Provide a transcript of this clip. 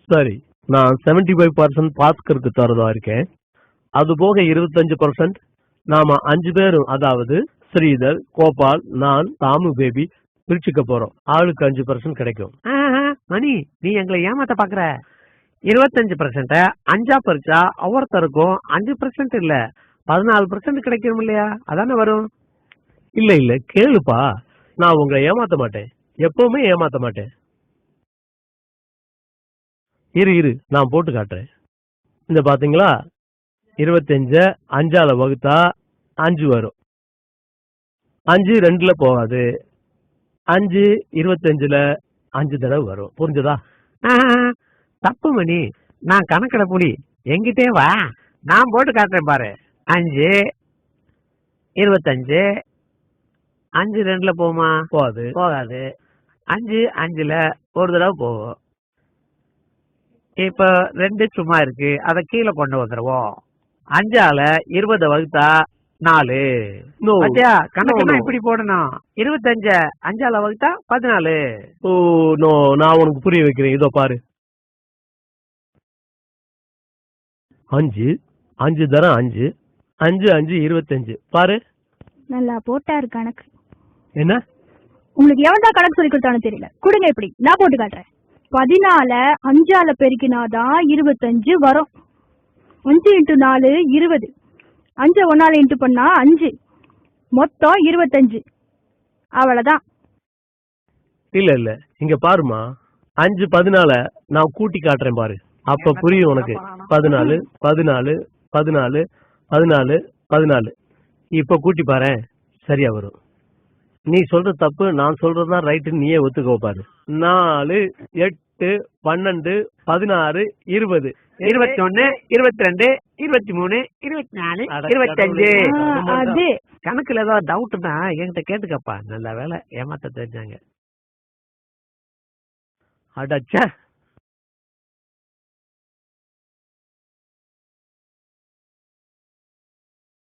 சரி, நான் 75% பாஸ்கருக்கு தரதா இருக்கேன். அது போக 25% நாம 5 பேரும், அதாவது ஸ்ரீதர், கோபால், நான், தாமு பேபி பிரிச்சுக்க போறோம். ஆளுக்கு 5% கிடைக்கும். மணி, நீ எங்களை ஏமாத்த பாக்குற. 25% 5ஆ பறிச்சா ஒவ்வொருத்தருக்கும் 5% இல்ல 14% கிடைக்கும் இல்லையா? அதானே வரும். இல்ல இல்ல, கேளுப்பா, நான் உங்களை ஏமாத்த மாட்டேன், எப்பவுமே ஏமாத்த மாட்டேன். இரு நான் போட்டு காட்டுறேன். இந்த பாத்தீங்களா, 25 5ஆல வகுத்தா 5 வரும். 5 2ல போகாது. 5 25ல 5 தடவை வரும். புரிஞ்சதா? தப்பு மணி, நான் கணக்கிட புலி. எங்கிட்டே வா, நான் போட்டு காட்டுறேன் பாரு. 5 25 5 2ல போகுமா? போகாது. 5 5ல ஒரு தடவை போகும். இப்ப 2 சும்மா இருக்கு, அத கீழே கொண்டு வந்துருவோம். 5ஆல 20 வகுத்தா 4. கணக்கு இப்படி போடணும். 25 5ஆல வகுத்தா 14. ஓ நோ, நான் உனக்கு புரிய வைக்கிறேன். இதோ பாரு, 5 5 தரம் 5 5 5 25. பாரு, நல்லா போட்டாரு கணக்கு. என்ன உங்களுக்கு எவன்தான் கணக்கு சொல்லி கொடுத்தானு தெரியல. கொடுங்க, இப்படி நான் போட்டு காட்டுறேன். 14 5ஆல பெருக்கினாதான் 25 வரும். 5 × 4 20. 5 1ஆல இன்ட்டு பண்ணா 5, மொத்தம் 25. அவ்வளவுதான். இல்ல இல்ல, இங்க பாருமா, 5 14 நான் கூட்டி காட்டுறேன் பாரு, அப்ப புரியும் உனக்கு. 14 14 14 14 14. இப்ப கூட்டி பாரு, சரியா வரும். நீ சொல்ற தப்பு, நான் சொல்றதுதான் ரைட்டு, நீயே ஒத்துக்கோ பாரு. 4 8 12 16 20 21 22 23 24 25. அது கணக்குல ஏதாவது டவுட்னா என்கிட்ட கேட்டுக்கப்பா. நல்ல வேலை ஏமாத்த தெரிஞ்சாங்க. அடச்சே.